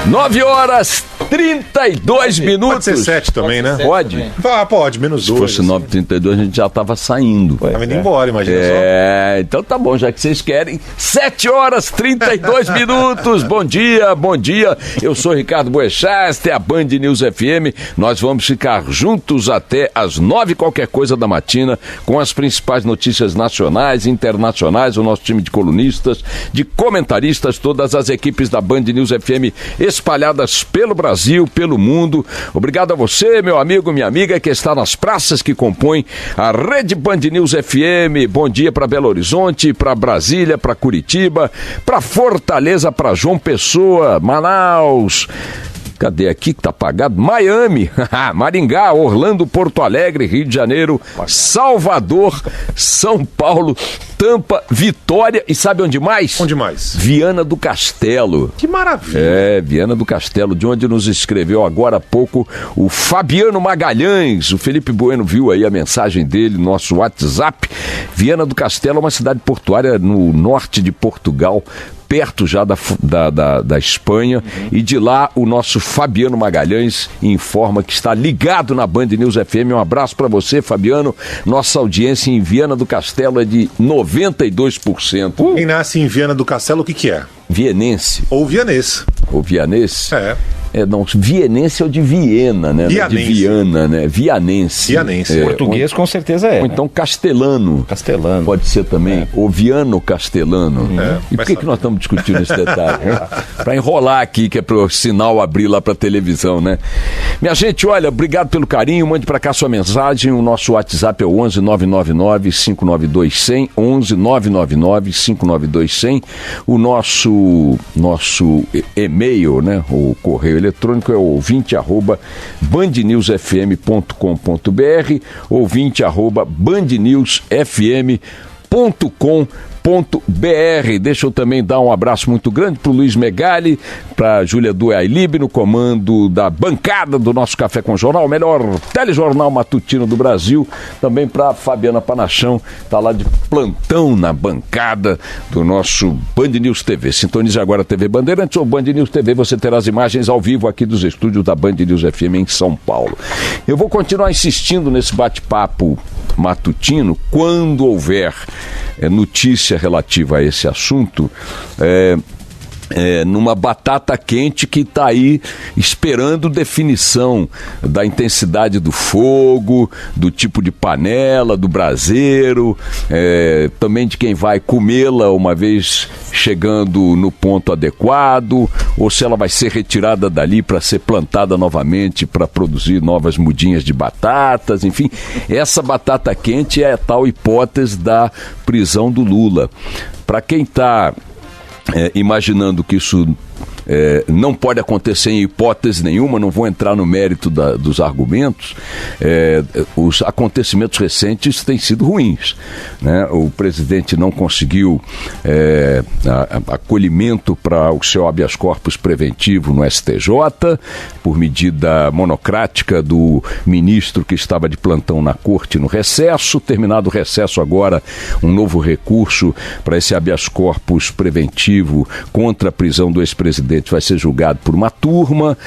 9h32. Pode ser 7 também, né? Pode? Pode, menos 2. Se fosse 9h32, a gente já tava saindo. Tava indo embora, imagina só. Então tá bom, já que vocês querem. 7h32. Bom dia. Eu sou Ricardo Boechat, a Band News FM. Nós vamos ficar juntos até às 9h qualquer coisa da matina, com as principais notícias nacionais, internacionais, o nosso time de colunistas, de comentaristas, todas as equipes da Band News FM espalhadas pelo Brasil, pelo mundo. Obrigado a você, meu amigo, minha amiga, que está nas praças que compõem a Rede Band News FM. Bom dia para Belo Horizonte, para Brasília, para Curitiba, para Fortaleza, para João Pessoa, Manaus. Cadê aqui que tá apagado? Miami, Maringá, Orlando, Porto Alegre, Rio de Janeiro, Salvador, São Paulo, Tampa, Vitória e sabe onde mais? Onde mais? Viana do Castelo. Que maravilha. Viana do Castelo, de onde nos escreveu agora há pouco o Fabiano Magalhães. O Felipe Bueno viu aí a mensagem dele no nosso WhatsApp. Viana do Castelo é uma cidade portuária no norte de Portugal, perto já da Espanha, e de lá o nosso Fabiano Magalhães informa que está ligado na Band News FM. Um abraço para você, Fabiano. Nossa audiência em Viana do Castelo é de 92%. Quem nasce em Viana do Castelo, o que é? Vienense. Ou vianês. Ou vianense? Não, vienense é o de Viena, né? Vianense. De Viana, né? Vianense. Português com certeza é. Ou então castelano. Castelano. Pode ser também. Ou viano-castelano. E por que nós estamos discutindo esse detalhe? Para enrolar aqui, que é para o sinal abrir lá para a televisão, né? Minha gente, olha, obrigado pelo carinho. Mande para cá sua mensagem. O nosso WhatsApp é o 11 999 592 100. 11 999 592 100. O nosso e-mail, né? O correio eletrônico é ouvinte@bandnewsfm.com.br, ouvinte@bandnewsfm.com.br. Deixa eu também dar um abraço muito grande para o Luiz Megali, para a Júlia Duailib, no comando da bancada do nosso Café com Jornal, o melhor telejornal matutino do Brasil. Também para a Fabiana Panachão, está lá de plantão na bancada do nosso Band News TV. Sintonize agora a TV Bandeirantes ou Band News TV, você terá as imagens ao vivo aqui dos estúdios da Band News FM em São Paulo. Eu vou continuar insistindo nesse bate-papo matutino quando houver notícia relativa a esse assunto, numa batata quente que está aí esperando definição da intensidade do fogo, do tipo de panela, do braseiro, também de quem vai comê-la uma vez chegando no ponto adequado, ou se ela vai ser retirada dali para ser plantada novamente para produzir novas mudinhas de batatas, enfim. Essa batata quente é a tal hipótese da prisão do Lula. Para quem está imaginando que isso não pode acontecer em hipótese nenhuma, não vou entrar no mérito dos argumentos, os acontecimentos recentes têm sido ruins, né? O presidente não conseguiu acolhimento para o seu habeas corpus preventivo no STJ, por medida monocrática do ministro que estava de plantão na corte no recesso. Terminado o recesso agora, um novo recurso para esse habeas corpus preventivo contra a prisão do ex-presidente vai ser julgado por uma turma.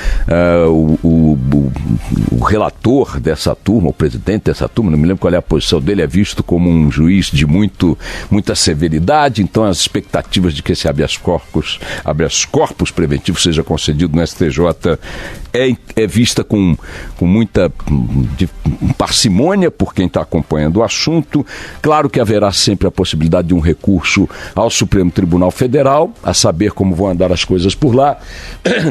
O relator dessa turma, o presidente dessa turma, não me lembro qual é a posição dele, é visto como um juiz de muita severidade. Então as expectativas de que esse habeas corpus preventivo seja concedido no STJ é vista com muita parcimônia por quem está acompanhando o assunto. Claro que haverá sempre a possibilidade de um recurso ao Supremo Tribunal Federal, a saber como vão andar as coisas por lá.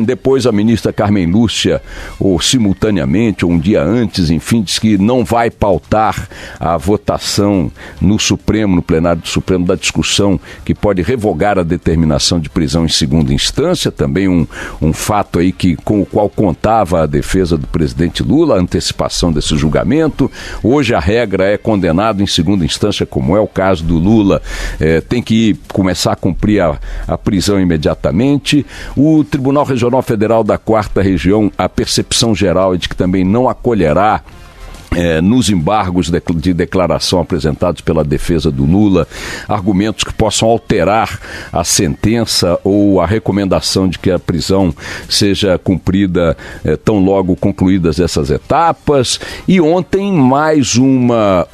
Depois a ministra Carmen Lúcia, ou simultaneamente, ou um dia antes, enfim, diz que não vai pautar a votação no Supremo, no plenário do Supremo, da discussão que pode revogar a determinação de prisão em segunda instância. Também um fato aí com o qual contava a defesa do presidente Lula, a antecipação desse julgamento. Hoje a regra é condenado em segunda instância, como é o caso do Lula, tem que começar a cumprir a prisão imediatamente. O Tribunal Regional Federal da 4ª Região, a percepção geral é de que também não acolherá nos embargos de declaração apresentados pela defesa do Lula, argumentos que possam alterar a sentença ou a recomendação de que a prisão seja cumprida tão logo concluídas essas etapas. E ontem mais uma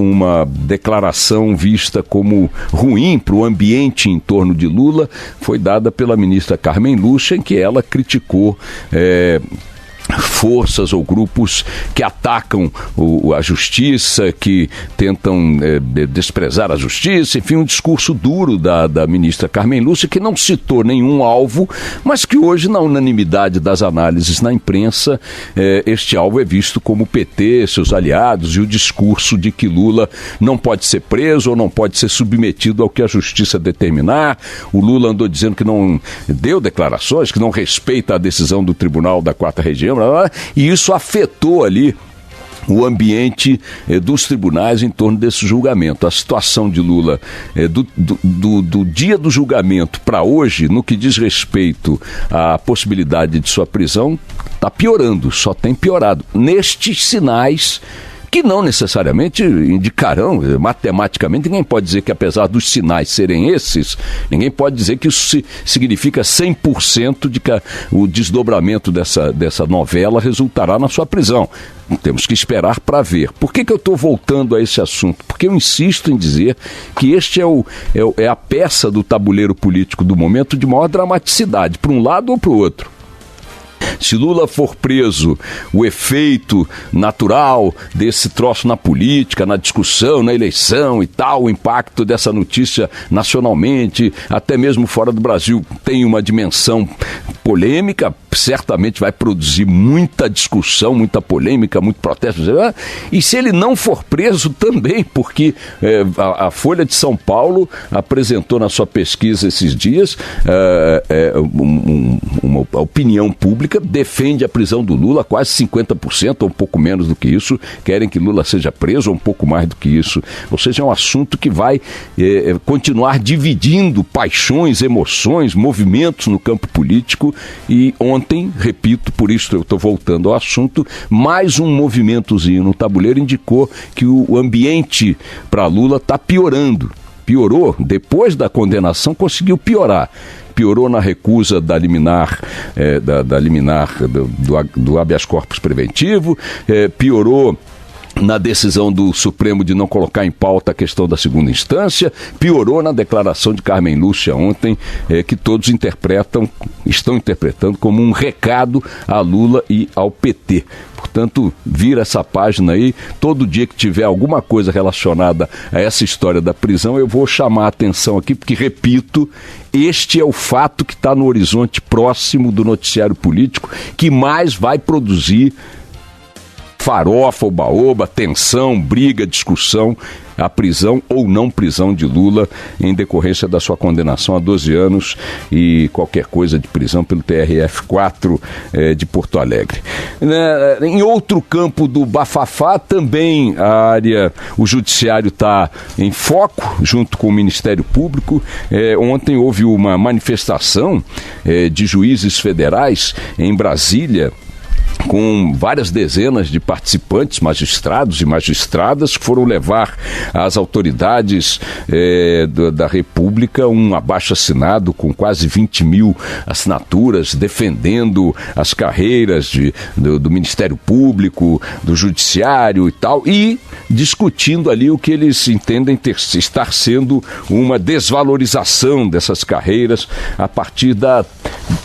declaração vista como ruim para o ambiente em torno de Lula foi dada pela ministra Carmen Lúcia, em que ela criticou forças ou grupos que atacam a justiça, que tentam desprezar a justiça, enfim, um discurso duro da ministra Carmen Lúcia, que não citou nenhum alvo, mas que hoje, na unanimidade das análises na imprensa, este alvo é visto como o PT, seus aliados, e o discurso de que Lula não pode ser preso ou não pode ser submetido ao que a justiça determinar. O Lula andou dizendo que não deu declarações, que não respeita a decisão do Tribunal da 4ª Região, e isso afetou ali o ambiente dos tribunais em torno desse julgamento. A situação de Lula do dia do julgamento para hoje, no que diz respeito à possibilidade de sua prisão, está piorando, só tem piorado. Nestes sinais que não necessariamente indicarão, matematicamente, ninguém pode dizer que apesar dos sinais serem esses, ninguém pode dizer que isso significa 100% de que o desdobramento dessa novela resultará na sua prisão. Temos que esperar para ver. Por que eu estou voltando a esse assunto? Porque eu insisto em dizer que este é a peça do tabuleiro político do momento de maior dramaticidade, para um lado ou para o outro. Se Lula for preso, o efeito natural desse troço na política, na discussão, na eleição e tal, o impacto dessa notícia nacionalmente, até mesmo fora do Brasil, tem uma dimensão polêmica, certamente vai produzir muita discussão, muita polêmica, muito protesto. E se ele não for preso também, porque a Folha de São Paulo apresentou na sua pesquisa esses dias uma opinião pública, defende a prisão do Lula, quase 50%, ou um pouco menos do que isso, querem que Lula seja preso, ou um pouco mais do que isso. Ou seja, é um assunto que vai continuar dividindo paixões, emoções, movimentos no campo político. E ontem, repito, por isso eu estou voltando ao assunto, mais um movimentozinho no tabuleiro indicou que o ambiente para Lula está piorando. Piorou, depois da condenação conseguiu piorar. Piorou na recusa da liminar, do habeas corpus preventivo, piorou na decisão do Supremo de não colocar em pauta a questão da segunda instância, piorou na declaração de Carmen Lúcia ontem, que todos estão interpretando como um recado a Lula e ao PT. Portanto, vira essa página aí, todo dia que tiver alguma coisa relacionada a essa história da prisão, eu vou chamar a atenção aqui, porque, repito, este é o fato que está no horizonte próximo do noticiário político, que mais vai produzir farofa, oba-oba, tensão, briga, discussão, a prisão ou não prisão de Lula em decorrência da sua condenação a 12 anos e qualquer coisa de prisão pelo TRF4 de Porto Alegre. Em outro campo do bafafá, também o judiciário está em foco, junto com o Ministério Público. Ontem houve uma manifestação de juízes federais em Brasília, com várias dezenas de participantes, magistrados e magistradas, que foram levar às autoridades da República um abaixo-assinado com quase 20 mil assinaturas, defendendo as carreiras do Ministério Público, do Judiciário e tal, e discutindo ali o que eles entendem estar sendo uma desvalorização dessas carreiras a partir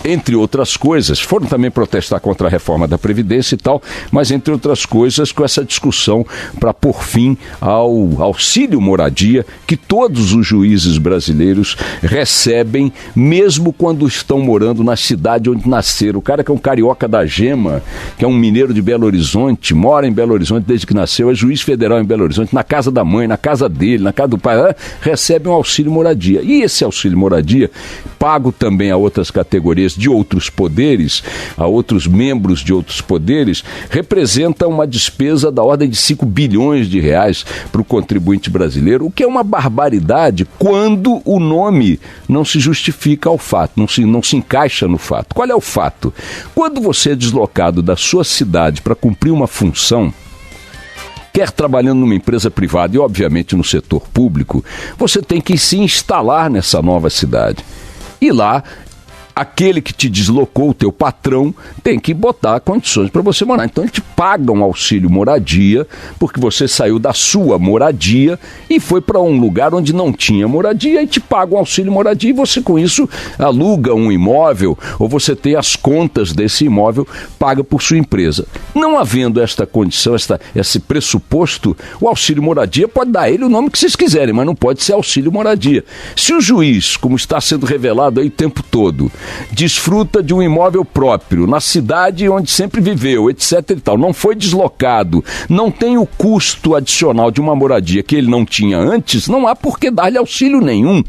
entre outras coisas, foram também protestar contra a reforma da Previdência e tal, mas entre outras coisas com essa discussão para pôr fim ao auxílio moradia que todos os juízes brasileiros recebem, mesmo quando estão morando na cidade onde nasceram. O cara que é um carioca da Gema, que é um mineiro de Belo Horizonte, mora em Belo Horizonte desde que nasceu, é juiz federal em Belo Horizonte, na casa da mãe, na casa dele, na casa do pai, recebe um auxílio moradia. E esse auxílio moradia, pago também a outras categorias de outros poderes, a outros membros de outros poderes, representa uma despesa da ordem de 5 bilhões de reais para o contribuinte brasileiro, o que é uma barbaridade quando o nome não se justifica ao fato, não se encaixa no fato. Qual é o fato? Quando você é deslocado da sua cidade para cumprir uma função, quer trabalhando numa empresa privada e, obviamente, no setor público, você tem que se instalar nessa nova cidade. E lá, aquele que te deslocou, o teu patrão, tem que botar condições para você morar. Então, ele te paga um auxílio moradia, porque você saiu da sua moradia e foi para um lugar onde não tinha moradia e te paga um auxílio moradia e você, com isso, aluga um imóvel ou você tem as contas desse imóvel paga por sua empresa. Não havendo esta condição, esse pressuposto, o auxílio moradia pode dar a ele o nome que vocês quiserem, mas não pode ser auxílio moradia. Se o juiz, como está sendo revelado aí o tempo todo, desfruta de um imóvel próprio, na cidade onde sempre viveu, etc e tal, não foi deslocado, não tem o custo adicional de uma moradia que ele não tinha antes, não há por que dar-lhe auxílio nenhum.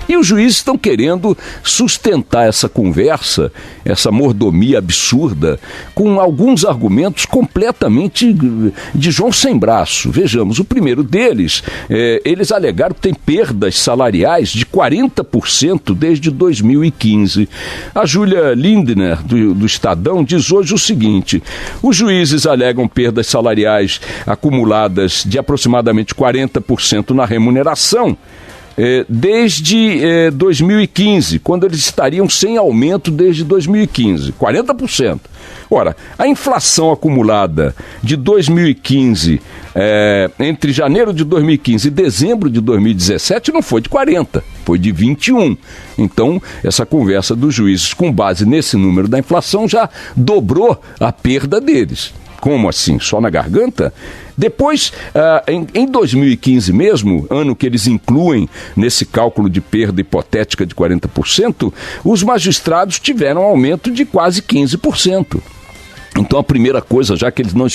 E os juízes estão querendo sustentar essa conversa, essa mordomia absurda, com alguns argumentos completamente de João sem braço. Vejamos, o primeiro deles, eles alegaram que tem perdas salariais de 40% desde 2015. A Júlia Lindner, do Estadão, diz hoje o seguinte: os juízes alegam perdas salariais acumuladas de aproximadamente 40% na remuneração, desde 2015, quando eles estariam sem aumento desde 2015, 40%. Ora, a inflação acumulada de 2015, entre janeiro de 2015 e dezembro de 2017, não foi de 40%, foi de 21%. Então, essa conversa dos juízes, com base nesse número da inflação, já dobrou a perda deles. Como assim? Só na garganta? Depois, em 2015 mesmo, ano que eles incluem nesse cálculo de perda hipotética de 40%, os magistrados tiveram um aumento de quase 15%. Então a primeira coisa, já que eles não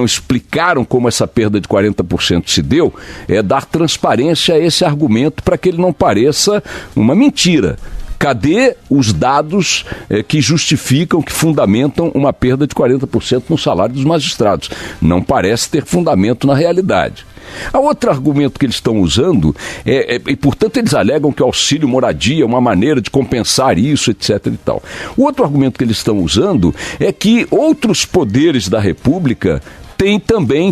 explicaram como essa perda de 40% se deu, é dar transparência a esse argumento para que ele não pareça uma mentira. Cadê os dados que justificam, que fundamentam uma perda de 40% no salário dos magistrados? Não parece ter fundamento na realidade. A outro argumento que eles estão usando, e portanto eles alegam que o auxílio moradia é uma maneira de compensar isso, etc. e tal. O outro argumento que eles estão usando é que outros poderes da República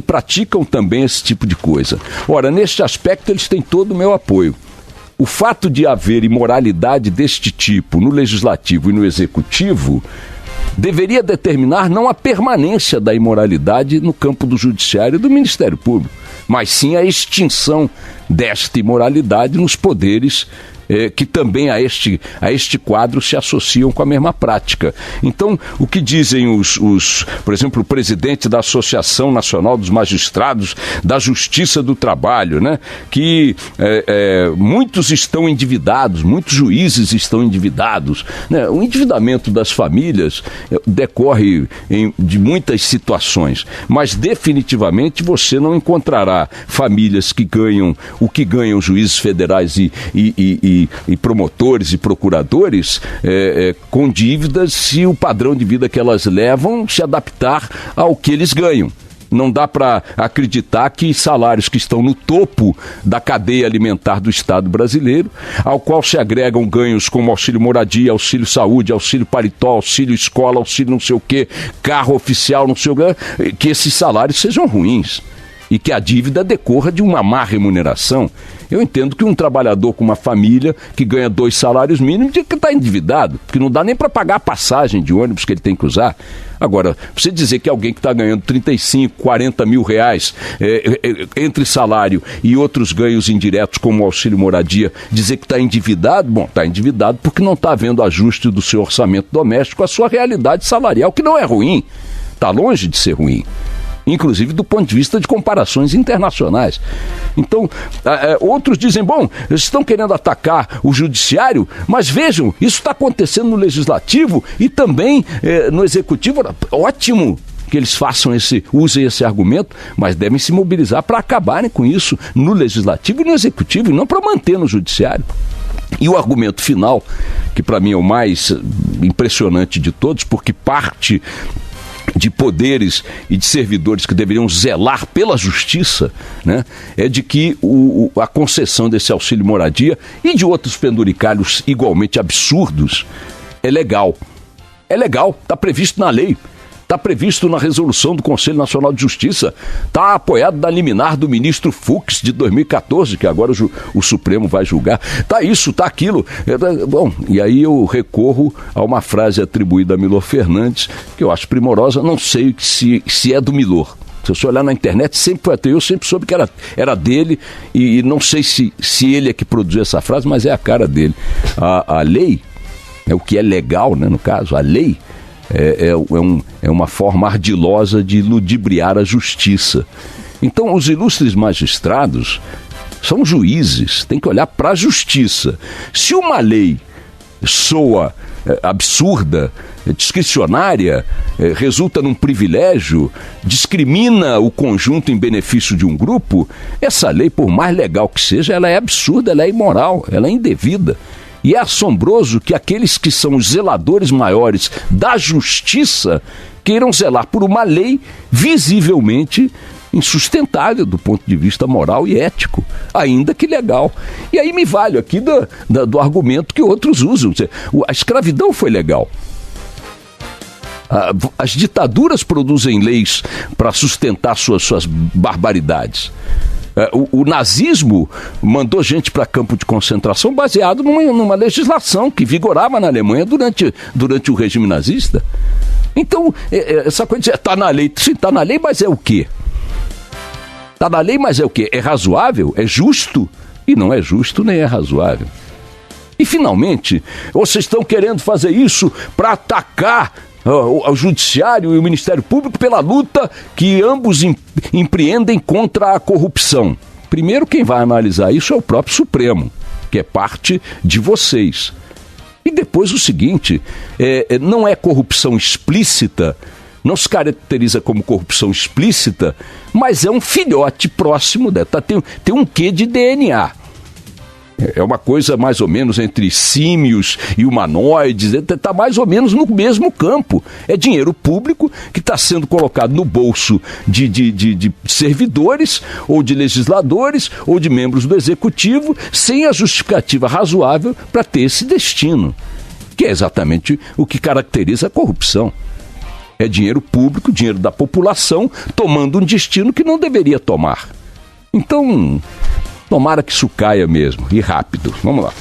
praticam também esse tipo de coisa. Ora, neste aspecto eles têm todo o meu apoio. O fato de haver imoralidade deste tipo no Legislativo e no Executivo deveria determinar não a permanência da imoralidade no campo do Judiciário e do Ministério Público, mas sim a extinção desta imoralidade nos poderes que também a este quadro se associam com a mesma prática. Então, o que dizem por exemplo, o presidente da Associação Nacional dos Magistrados da Justiça do Trabalho, né, que muitos estão endividados, muitos juízes estão endividados, né? O endividamento das famílias decorre de muitas situações, mas definitivamente você não encontrará famílias que ganham o que ganham juízes federais e promotores e procuradores com dívidas, se o padrão de vida que elas levam se adaptar ao que eles ganham. Não dá para acreditar que salários que estão no topo da cadeia alimentar do Estado brasileiro, ao qual se agregam ganhos como auxílio moradia, auxílio saúde, auxílio paletó, auxílio escola, auxílio não sei o quê, carro oficial, não sei o quê, que esses salários sejam ruins e que a dívida decorra de uma má remuneração. Eu entendo que um trabalhador com uma família que ganha 2 salários mínimos que está endividado, porque não dá nem para pagar a passagem de ônibus que ele tem que usar. Agora, você dizer que alguém que está ganhando 35, 40 mil reais entre salário e outros ganhos indiretos como o auxílio moradia, dizer que está endividado, bom, está endividado porque não está havendo ajuste do seu orçamento doméstico à sua realidade salarial, que não é ruim, está longe de ser ruim, inclusive do ponto de vista de comparações internacionais. Então, outros dizem, bom, eles estão querendo atacar o judiciário, mas vejam, isso está acontecendo no legislativo e também no executivo. Ótimo que eles usem esse argumento, mas devem se mobilizar para acabarem com isso no legislativo e no executivo, e não para manter no judiciário. E o argumento final, que para mim é o mais impressionante de todos, porque parte de poderes e de servidores que deveriam zelar pela justiça, né, é de que a concessão desse auxílio moradia e de outros penduricalhos igualmente absurdos é legal. É legal, está previsto na lei. está previsto na resolução do Conselho Nacional de Justiça, está apoiado na liminar do ministro Fux de 2014, que agora o Supremo vai julgar. Está isso, está aquilo. Bom, e aí eu recorro a uma frase atribuída a Milor Fernandes, que eu acho primorosa, não sei se é do Milor. Se você olhar na internet, sempre foi até eu sempre soube que era dele, e não sei se ele é que produziu essa frase, mas é a cara dele. A lei, é o que é legal, né, no caso, a lei é uma forma ardilosa de ludibriar a justiça. Então, os ilustres magistrados são juízes, tem que olhar para a justiça. Se uma lei soa absurda, discricionária, resulta num privilégio, discrimina o conjunto em benefício de um grupo, essa lei, por mais legal que seja, ela é absurda, ela é imoral, ela é indevida. E é assombroso que aqueles que são os zeladores maiores da justiça queiram zelar por uma lei visivelmente insustentável do ponto de vista moral e ético, ainda que legal. E aí me valho aqui do argumento que outros usam. A escravidão foi legal. As ditaduras produzem leis para sustentar suas barbaridades. O nazismo mandou gente para campo de concentração baseado numa legislação que vigorava na Alemanha durante o regime nazista. Então, essa coisa de está na lei, sim, está na lei, mas é o quê? Está na lei, mas é o quê? É razoável? É justo? E não é justo nem é razoável. E, finalmente, vocês estão querendo fazer isso para atacar o Judiciário e o Ministério Público pela luta que ambos empreendem contra a corrupção. Primeiro, quem vai analisar isso é o próprio Supremo, que é parte de vocês. E depois o seguinte, não é corrupção explícita, não se caracteriza como corrupção explícita, mas é um filhote próximo, tem um quê de DNA. É uma coisa mais ou menos entre símios e humanoides, está mais ou menos no mesmo campo. É dinheiro público que está sendo colocado no bolso de servidores, ou de legisladores, ou de membros do executivo, sem a justificativa razoável para ter esse destino, que é exatamente o que caracteriza a corrupção. É dinheiro público, dinheiro da população, tomando um destino que não deveria tomar. Então, tomara que isso caia mesmo, e rápido. Vamos lá.